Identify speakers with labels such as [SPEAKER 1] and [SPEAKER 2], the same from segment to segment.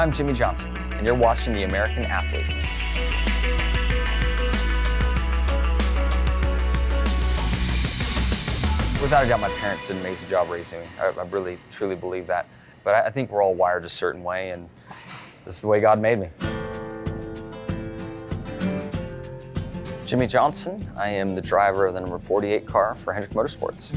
[SPEAKER 1] I'm Jimmie Johnson, and you're watching The American Athlete. Without a doubt, my parents did an amazing job raising me. I really, truly believe that. But I think we're all wired a certain way, and this is the way God made me. Jimmie Johnson, I am the driver of the number 48 car for Hendrick Motorsports.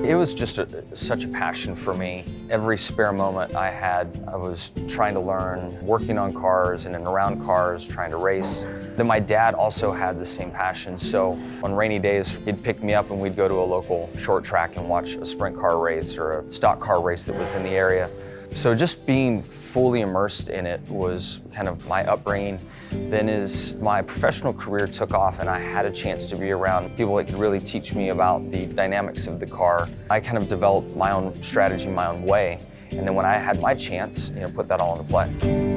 [SPEAKER 1] It was just such a passion for me. Every spare moment I had, I was trying to learn, working on cars and around cars, trying to race. Then my dad also had the same passion, so on rainy days, he'd pick me up and we'd go to a local short track and watch a sprint car race or a stock car race that was in the area. So just being fully immersed in it was kind of my upbringing. Then as my professional career took off and I had a chance to be around people that could really teach me about the dynamics of the car, I kind of developed my own strategy, my own way. And then when I had my chance, put that all into play.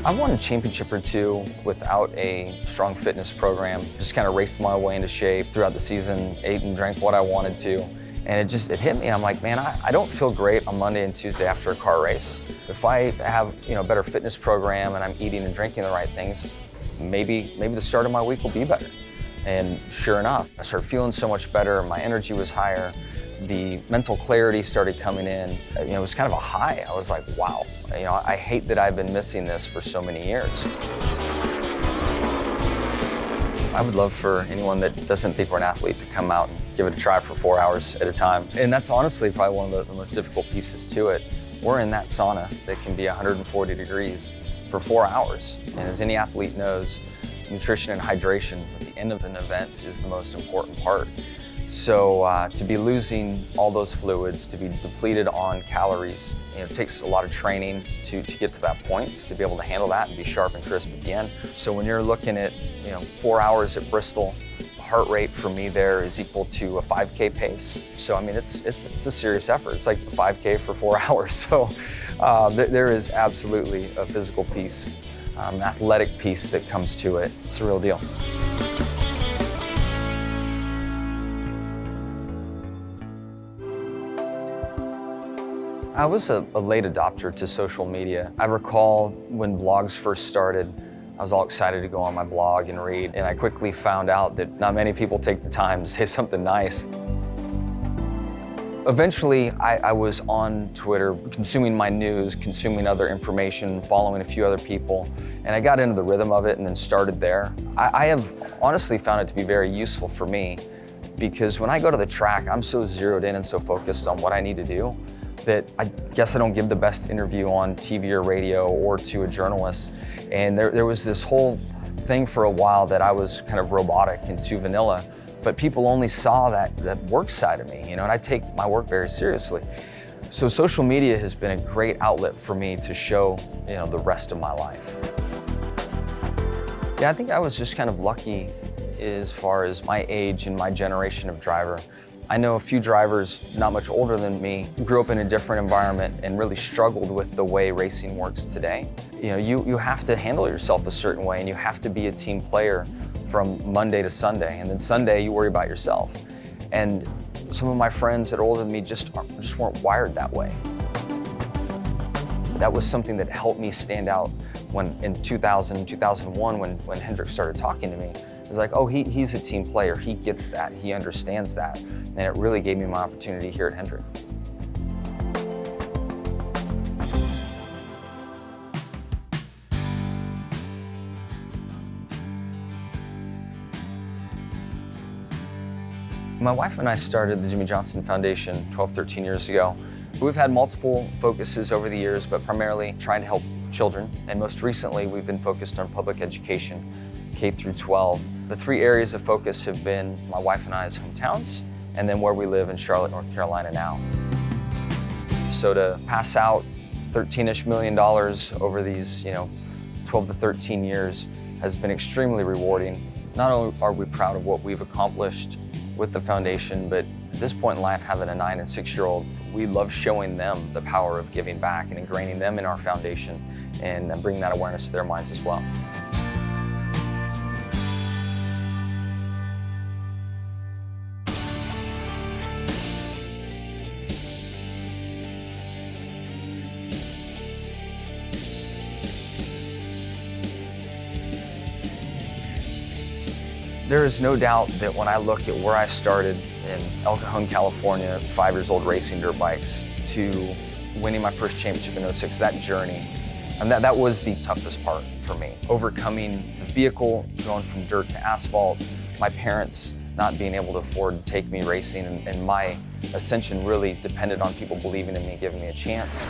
[SPEAKER 1] I won a championship or two without a strong fitness program. Just kind of raced my way into shape throughout the season, ate and drank what I wanted to. And it hit me. I'm like, man, I don't feel great on Monday and Tuesday after a car race. If I have a better fitness program and I'm eating and drinking the right things, maybe the start of my week will be better. And sure enough, I started feeling so much better. My energy was higher. The mental clarity started coming in. It was kind of a high. I was like, wow, I hate that I've been missing this for so many years. I would love for anyone that doesn't think we're an athlete to come out and give it a try for 4 hours at a time. And that's honestly probably one of the most difficult pieces to it. We're in that sauna that can be 140 degrees for 4 hours. And as any athlete knows, nutrition and hydration at the end of an event is the most important part. So to be losing all those fluids, to be depleted on calories, it takes a lot of training to get to that point, to be able to handle that and be sharp and crisp at the end. So when you're looking at 4 hours at Bristol, the heart rate for me there is equal to a 5K pace. So I mean, it's a serious effort. It's like a 5K for 4 hours. So there is absolutely a physical piece, an athletic piece that comes to it. It's a real deal. I was a late adopter to social media. I recall when blogs first started, I was all excited to go on my blog and read, and I quickly found out that not many people take the time to say something nice. Eventually, I was on Twitter, consuming my news, consuming other information, following a few other people, and I got into the rhythm of it and then started there. I have honestly found it to be very useful for me because when I go to the track, I'm so zeroed in and so focused on what I need to do that I guess I don't give the best interview on TV or radio or to a journalist. And there was this whole thing for a while that I was kind of robotic and too vanilla, but people only saw that work side of me, and I take my work very seriously. So social media has been a great outlet for me to show, the rest of my life. Yeah, I think I was just kind of lucky as far as my age and my generation of driver. I know a few drivers not much older than me grew up in a different environment and really struggled with the way racing works today. You have to handle yourself a certain way and you have to be a team player from Monday to Sunday, and then Sunday you worry about yourself. And some of my friends that are older than me just weren't wired that way. That was something that helped me stand out when in 2000, 2001 when Hendrick started talking to me. It was like, oh, he's a team player. He gets that. He understands that. And it really gave me my opportunity here at Hendrick. My wife and I started the Jimmie Johnson Foundation 12, 13 years ago. We've had multiple focuses over the years, but primarily trying to help children. And most recently, we've been focused on public education, K through 12. The 3 areas of focus have been my wife and I's hometowns, and then where we live in Charlotte, North Carolina now. So to pass out $13-ish million over these, 12 to 13 years has been extremely rewarding. Not only are we proud of what we've accomplished with the foundation, but at this point in life, having a 9 and 6-year-old, we love showing them the power of giving back and ingraining them in our foundation and bringing that awareness to their minds as well. There is no doubt that when I look at where I started in El Cajon, California, 5 years old racing dirt bikes, to winning my first championship in '06, that journey, and that was the toughest part for me. Overcoming the vehicle, going from dirt to asphalt, my parents not being able to afford to take me racing, and my ascension really depended on people believing in me, giving me a chance.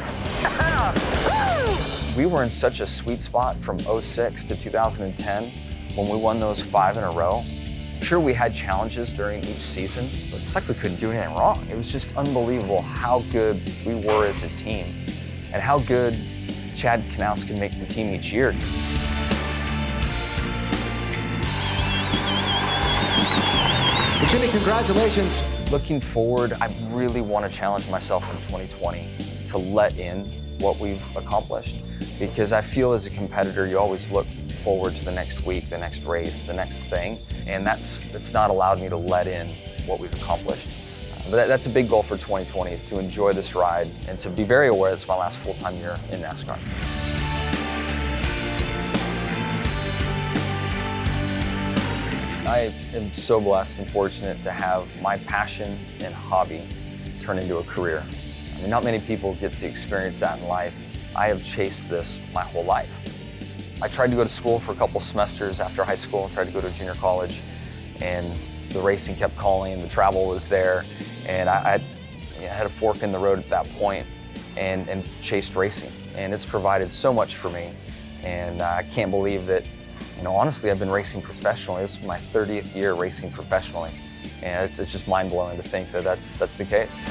[SPEAKER 1] We were in such a sweet spot from '06 to 2010 when we won those 5 in a row. Sure, we had challenges during each season, but it's like we couldn't do anything wrong. It was just unbelievable how good we were as a team and how good Chad Knaus can make the team each year.
[SPEAKER 2] Jimmie, congratulations.
[SPEAKER 1] Looking forward, I really want to challenge myself in 2020 to let in what we've accomplished, because I feel as a competitor, you always look forward to the next week, the next race, the next thing, and it's not allowed me to let in what we've accomplished. But that's a big goal for 2020, is to enjoy this ride and to be very aware it's my last full-time year in NASCAR. I am so blessed and fortunate to have my passion and hobby turn into a career. I mean, not many people get to experience that in life. I have chased this my whole life. I tried to go to school for a couple semesters after high school, tried to go to junior college, and the racing kept calling, the travel was there, and I had a fork in the road at that point and chased racing. And it's provided so much for me, and I can't believe that, honestly, I've been racing professionally. This is my 30th year racing professionally, and it's just mind-blowing to think that that's the case.